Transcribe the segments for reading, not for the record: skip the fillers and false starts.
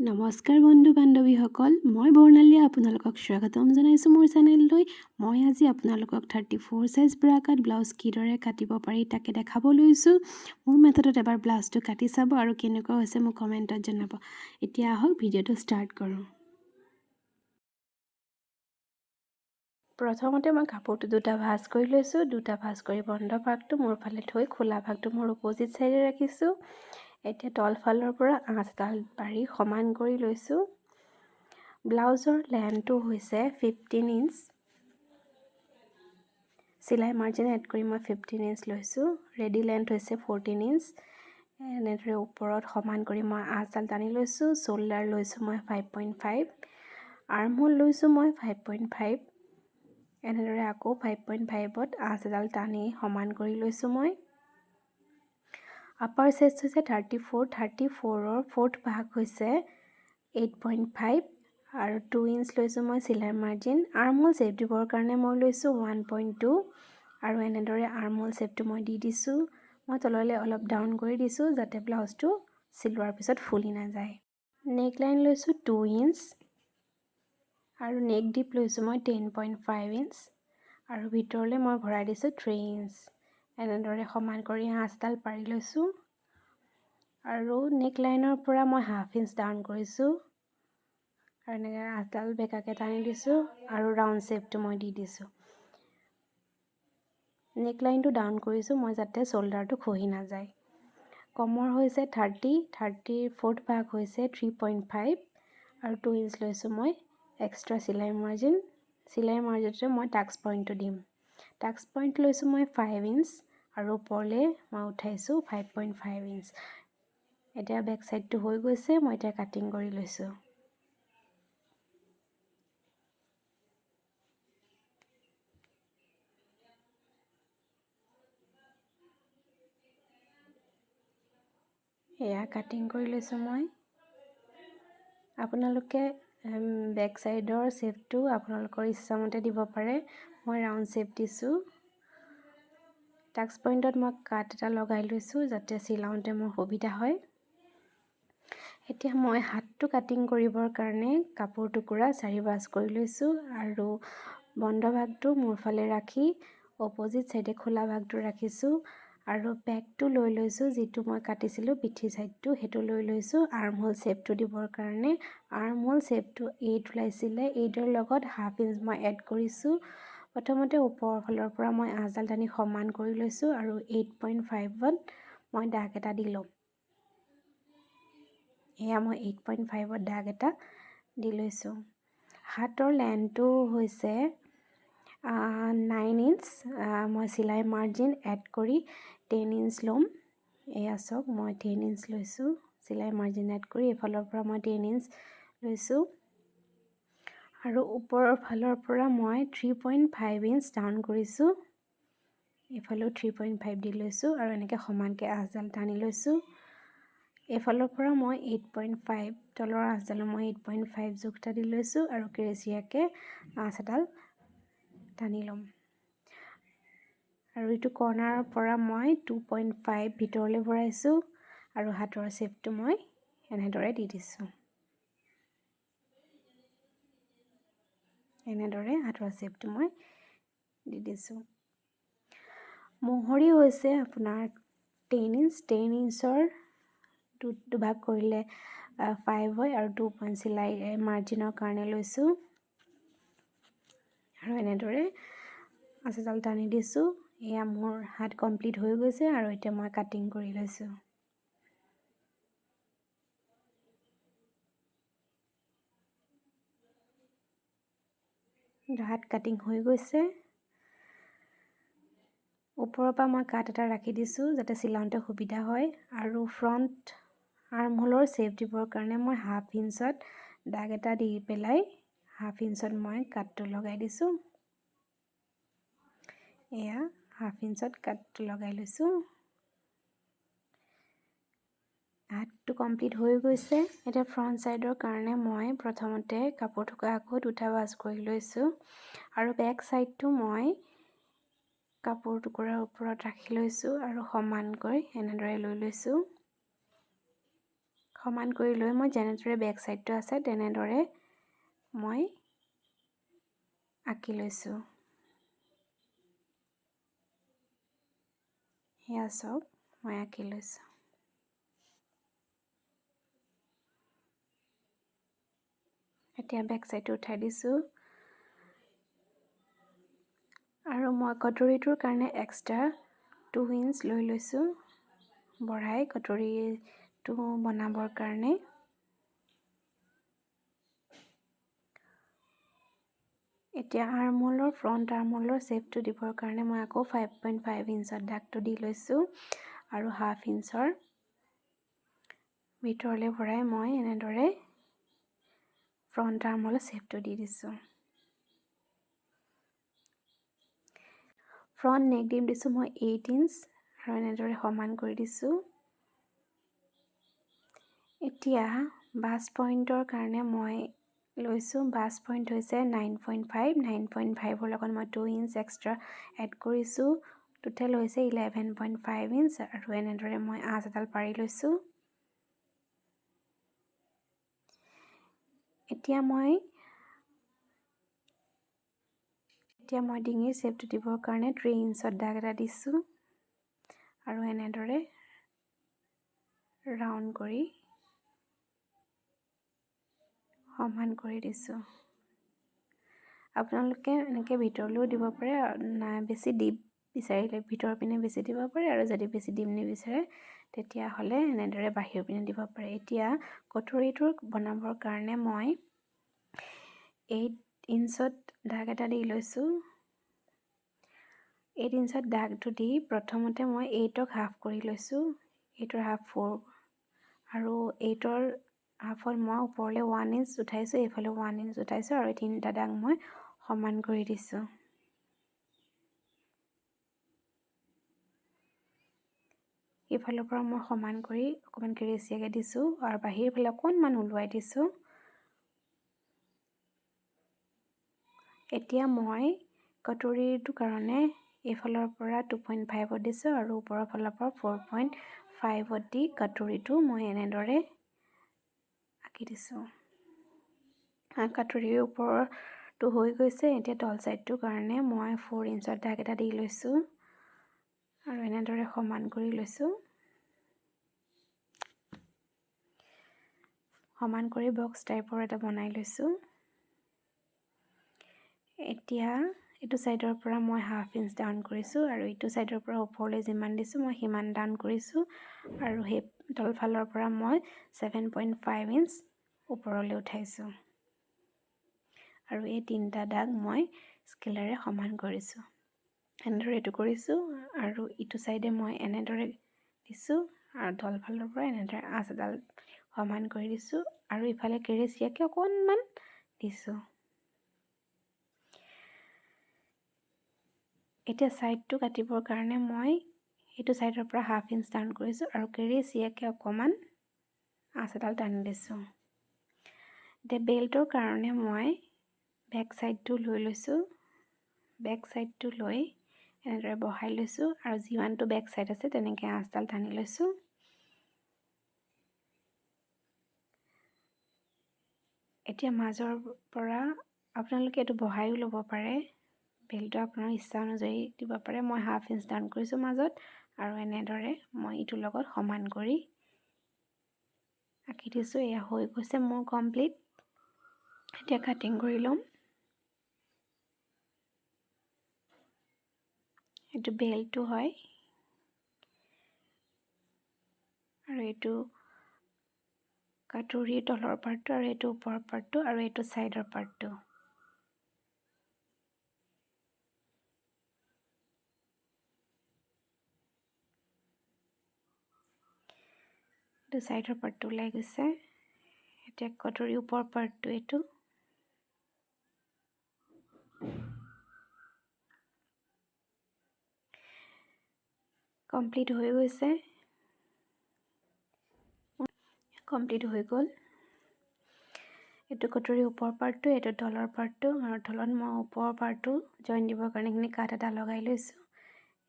নমস্কাৰ বন্ধু বান্ধৱীসকল, মই বৰ্ণালীয়ে আপোনালোকক স্বাগতম জনাইছোঁ মোৰ চেনেললৈ। মই আজি আপোনালোকক 34 সাইজ ব্ৰা কাট ব্লাউজ কিদৰে কাটিব পাৰি তাকে দেখাব লৈছোঁ। মোৰ মেথডত এবাৰ ব্লাউজটো কাটি চাব আৰু কেনেকুৱা হৈছে মোক কমেণ্টত জনাব। এতিয়া আহক ভিডিঅ'টো ষ্টাৰ্ট কৰোঁ। প্ৰথমতে মই কাপোৰটো দুটা ভাঁজ কৰি লৈছোঁ। দুটা ভাঁজ কৰি বন্ধ ভাগটো মোৰ ফালে থৈ খোলা ভাগটো মোৰ অপজিট চাইডে ৰাখিছোঁ। এতিয়া তলফালৰ পৰা আঁচডাল পাৰি সমান কৰি লৈছোঁ। ব্লাউজৰ লেন্থটো হৈছে 15 ইঞ্চ। চিলাই মাৰ্জিন এড কৰি মই 15 ইঞ্চ লৈছোঁ। ৰেডি লেন্থ হৈছে 14 ইঞ্চ। এনেদৰে ওপৰত সমান কৰি মই আঁচডাল টানি লৈছোঁ। শোল্ডাৰ লৈছোঁ মই 5.5, আৰ্মহোল লৈছোঁ মই 5.5। এনেদৰে আকৌ 5.5ত আঁচডাল টানি সমান কৰি লৈছোঁ মই। আপাৰ চেষ্ট হৈছে 34, 34ৰ ফ'ৰ্থ ভাগ হৈছে 8.5 আৰু 2 ইঞ্চ লৈছোঁ মই চিলাই মাৰ্জিন। আৰ্মহোল শ্বেপ দিবৰ কাৰণে মই লৈছোঁ 1.2 আৰু এনেদৰে আৰ্মহোল শ্বেপটো মই দি দিছোঁ। মই তললৈ অলপ ডাউন কৰি দিছোঁ যাতে ব্লাউজটো চিলোৱাৰ পিছত ফুলি নাযায়। নেক লাইন লৈছোঁ 2 ইঞ্চ আৰু নেক ডিপ লৈছোঁ মই 10.5 ইঞ্চ আৰু ভিতৰলৈ মই ভৰাই দিছোঁ 3 ইঞ্চ। এনেদৰে সমান কৰি আঁচডাল পাৰি লৈছোঁ আৰু নেক লাইনৰ পৰা মই হাফ ইঞ্চ ডাউন কৰিছোঁ আৰু এনেকৈ আঁচডাল বেকাকৈ টানি দিছোঁ আৰু ৰাউণ্ড শ্বেপটো মই দি দিছোঁ। নেক লাইনটো ডাউন কৰিছোঁ মই যাতে শোল্ডাৰটো খহি নাযায়। কমৰ হৈছে 30ৰ ফ'ৰ্থ ভাগ হৈছে 3.5 আৰু 2 ইঞ্চ লৈছোঁ মই এক্সট্ৰা চিলাই মাৰ্জিন। চিলাই মাৰ্জিনতে মই টাক্স পইণ্টটো দিম। টাক্স পইণ্ট লৈছোঁ মই 5 ইঞ্চ আৰু ওপৰলৈ মই উঠাইছোঁ 5.5 ইঞ্চ। এতিয়া বেক চাইডটো হৈ গৈছে, মই এতিয়া কাটিং কৰি লৈছোঁ। এয়া কাটিং কৰি লৈছোঁ মই। আপোনালোকে বেক চাইডৰ শ্বেপটো আপোনালোকৰ ইচ্ছামতে দিব পাৰে। মই ৰাউণ্ড শ্বেপ দিছোঁ। টাক্স পইণ্টত মই কাট এটা লগাই লৈছোঁ যাতে চিলাওঁতে মোৰ সুবিধা হয়। এতিয়া মই হাতটো কাটিং কৰিবৰ কাৰণে কাপোৰ টুকুৰা 4 ভাঁজ কৰি লৈছোঁ আৰু বন্ধ ভাগটো মোৰ ফালে ৰাখি অপজিট চাইডে খোলা ভাগটো ৰাখিছোঁ আৰু বেকটো লৈ লৈছোঁ যিটো মই কাটিছিলোঁ পিঠি চাইডটো সেইটো লৈ লৈছোঁ আৰ্মহোল শ্বেপটো দিবৰ কাৰণে। আৰ্মহোল শ্বেপটো 8 ওলাইছিলে, 8ৰ লগত হাফ ইঞ্চ মই এড কৰিছোঁ। প্ৰথমতে ওপৰৰ ফালৰ পৰা মই আঁচডাল টানি সমান কৰি লৈছোঁ আৰু 8.5ত মই দাগ এটা দি ল'ম। এয়া মই 8.5ত দাগ এটা দি লৈছোঁ। হাতৰ লেন্থটো হৈছে 9 ইঞ্চ। মই চিলাই মাৰ্জিন এড কৰি 10 ইঞ্চ ল'ম। এয়া চাওক মই 10 ইঞ্চ লৈছোঁ। চিলাই মাৰ্জিন এড কৰি এইফালৰ পৰা মই 10 ইঞ্চ লৈছোঁ আৰু ওপৰৰ ফালৰ পৰা মই 3.5 ইঞ্চ ডাউন কৰিছোঁ। এইফালেও 3.5 দি লৈছোঁ আৰু এনেকৈ সমানকৈ আঁচডাল টানি লৈছোঁ। এইফালৰ পৰা মই 8.5 তলৰ আঁচডালো মই 8.5 জোখ এটা দি লৈছোঁ আৰু কেৰেচীয়াকৈ আঁচ এডাল টানি ল'ম আৰু এইটো কৰ্ণাৰৰ পৰা মই 2.5 ভিতৰলৈ ভৰাইছোঁ আৰু হাতৰ শ্বেপটো মই এনেদৰে দি দিছোঁ। এনেদৰে হাতৰ শ্বেপটো মই দি দিছোঁ। মহৰি হৈছে আপোনাৰ 10 ইঞ্চ। 10 ইঞ্চৰ দুভাগ কৰিলে 5 হয় আৰু 2 পইণ্ট চিলাই মাৰ্জিনৰ কাৰণে লৈছোঁ আৰু এনেদৰে আঁচডাল টানি দিছোঁ। এয়া মোৰ হাত কমপ্লিট হৈ গৈছে আৰু এতিয়া মই কাটিং কৰি লৈছোঁ। হাত কাটিং হৈ গৈছে। ওপৰৰ পৰা মই কাট এটা ৰাখি দিছোঁ যাতে চিলাওঁতে সুবিধা হয় আৰু ফ্ৰণ্ট আৰ্মহোলৰ শ্বেপ দিবৰ কাৰণে মই হাফ ইঞ্চত দাগ এটা দি পেলাই হাফ ইঞ্চত মই কাটটো লগাই দিছোঁ। এয়া হাফ ইঞ্চত কাটটো লগাই লৈছোঁ। হাতটো কমপ্লিট হৈ গৈছে। এতিয়া ফ্ৰণ্ট চাইডৰ কাৰণে মই প্ৰথমতে কাপোৰ টুকুৰা আকৌ দুটা ভাঁজ কৰি লৈছোঁ আৰু বেক চাইডটো মই কাপোৰ টুকুৰাৰ ওপৰত ৰাখি লৈছোঁ আৰু সমানকৈ এনেদৰে লৈ লৈছোঁ। সমান কৰি লৈ মই যেনেদৰে বেক সাইডটো আছে তেনেদৰে মই আঁকি লৈছোঁ। এয়া চাওক মই আঁকি লৈছোঁ। এতিয়া বেক সাইডটো উঠাই দিছোঁ আৰু মই কটৰিটোৰ কাৰণে এক্সট্ৰা 2 ইঞ্চ লৈ লৈছোঁ বঢ়াই কটৰিটো বনাবৰ কাৰণে। এতিয়া আৰ্মহোলৰ ফ্ৰণ্ট আৰ্মহোলৰ শ্বেপটো দিবৰ কাৰণে মই আকৌ 5.5 ইঞ্চৰ দাগটো দি লৈছোঁ আৰু 1/2 ইঞ্চৰ ভিতৰলৈ ভৰাই মই এনেদৰে ফ্ৰণ্ট আৰ্মহোলৰ শ্বেপটো দি দিছোঁ। ফ্ৰণ্ট নেক ডিপ দিছোঁ মই 8 ইঞ্চ আৰু এনেদৰে সমান কৰি দিছোঁ। এতিয়া বাছ পইণ্টৰ কাৰণে মই লৈছোঁ, বাছ পইণ্ট হৈছে 9.5, 9.5ৰ লগত মই 2 ইঞ্চ এক্সট্ৰা এড কৰিছোঁ, টোটেল হৈছে 11.5 ইঞ্চ আৰু এনেদৰে মই আঁচ এডাল পাৰি লৈছোঁ। এতিয়া মই ডিঙিৰ শ্বেপটো দিবৰ কাৰণে 3 ইঞ্চৰ দাগ এটা দিছোঁ আৰু এনেদৰে ৰাউণ্ড কৰি সমান কৰি দিছোঁ। আপোনালোকে এনেকৈ ভিতৰলৈও দিব পাৰে, বেছি ডিপ বিচাৰিলে ভিতৰৰ পিনে বেছি দিব পাৰে আৰু যদি বেছি ডিপ নিবিচাৰে তেতিয়াহ'লে এনেদৰে বাহিৰৰ পিনে দিব পাৰে। এতিয়া কটৰিটো বনাবৰ কাৰণে মই 8 ইঞ্চত দাগ এটা দি লৈছোঁ। 8 ইঞ্চত দাগটো দি প্ৰথমতে মই 8ক হাফ কৰি লৈছোঁ, 8ৰ হাফ 4 আৰু 8ৰ হাফত মই ওপৰলৈ 1 ইঞ্চ উঠাইছোঁ, এইফালে 1 ইঞ্চ উঠাইছোঁ আৰু এই 3টা দাগ মই সমান কৰি দিছোঁ। এইফালৰ পৰা মই সমান কৰি অকণমান কেৰেচিয়াকৈ দিছোঁ আৰু বাহিৰৰ ফালে অকণমান ওলোৱাই দিছোঁ। এতিয়া মই কটৰিটোৰ কাৰণে এইফালৰ পৰা 2.5ত দিছোঁ আৰু ওপৰৰ ফালৰ পৰা 4.5ত দি কটৰিটো মই এনেদৰে আঁকি দিছোঁ। কটৰিৰ ওপৰটো হৈ গৈছে। এতিয়া তল ছাইডটোৰ কাৰণে মই 4 ইঞ্চৰ দাগ এটা দি লৈছোঁ আৰু এনেদৰে সমান কৰি লৈছোঁ। সমান কৰি বক্স টাইপৰ এটা বনাই লৈছোঁ। এতিয়া এইটো ছাইডৰ পৰা মই 1/2 ইঞ্চ ডাউন কৰিছোঁ আৰু এইটো ছাইডৰ পৰা ওপৰলৈ যিমান দিছোঁ মই সিমান ডাউন কৰিছোঁ আৰু সেই তলফালৰ পৰা মই 7.5 ইঞ্চ ওপৰলৈ উঠাইছোঁ আৰু এই 3টা দাগ মই স্কেলেৰে সমান কৰিছোঁ। এনেদৰে এইটো কৰিছোঁ আৰু ইটো ছাইডে মই এনেদৰে দিছোঁ আৰু তলফালৰ পৰা এনেদৰে আঁচ এডাল সমান কৰি দিছোঁ আৰু ইফালে কেৰেচিয়াকৈ অকণমান দিছোঁ। এতিয়া ছাইডটো কাটিবৰ কাৰণে মই এইটো ছাইডৰ পৰা 1/2 ইঞ্চ ডাউন কৰিছোঁ আৰু কেৰেচিয়াকৈ অকণমান আঁচ এডাল টানি দিছোঁ। এতিয়া বেল্টৰ কাৰণে মই বেক ছাইডটো লৈ লৈছোঁ, বেক ছাইডটো লৈ এনেদৰে বহাই লৈছোঁ আৰু যিমানটো বেক ছাইড আছে তেনেকৈ আঁচডাল টানি লৈছোঁ। এতিয়া মাজৰ পৰা আপোনালোকে এইটো বহাইও ল'ব পাৰে, বেল্টটো আপোনাৰ ইচ্ছা অনুযায়ী দিব পাৰে। মই 1/2 ইঞ্চ ডাউন কৰিছোঁ মাজত আৰু এনেদৰে মই ইটোৰ লগত সমান কৰি আঁকি দিছোঁ। এয়া হৈ গৈছে মোৰ কমপ্লিট। এতিয়া কাটিং কৰি ল'ম। এইটো বেল্টটো হয় আৰু এইটো কটৰিৰ তলৰ পাৰ্টটো আৰু এইটো ওপৰৰ পাৰ্টটো আৰু এইটো ছাইডৰ পাৰ্টটো। এইটো ছাইডৰ পাৰ্টটো ওলাই গৈছে। এতিয়া কটৰিৰ ওপৰৰ পাৰ্টটো এইটো। কমপ্লিট হৈ গৈছে। কমপ্লিট হৈ গ'ল। এইটো কটৰিৰ ওপৰৰ পাৰ্টটো, এইটো তলৰ পাৰ্টটো আৰু তলত মই ওপৰৰ পাৰ্টটো জইন দিবৰ কাৰণে এইখিনি কাঠ এটা লগাই লৈছোঁ।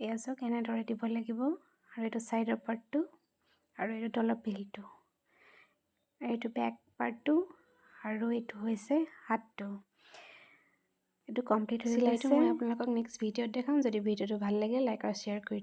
এয়া চাওক এনেদৰে দিব লাগিব আৰু এইটো ছাইডৰ পাৰ্টটো আৰু এইটো তলৰ বেল্টটো। এইটো বেক পাৰ্টটো আৰু এইটো হৈছে হাতটো এইটো কমপ্লিট হৈ গৈছে মই আপোনালোকক নেক্সট ভিডিঅ'ত দেখাম যদি ভিডিঅ'টো ভাল লাগে লাইক আৰু শ্বেয়াৰ কৰি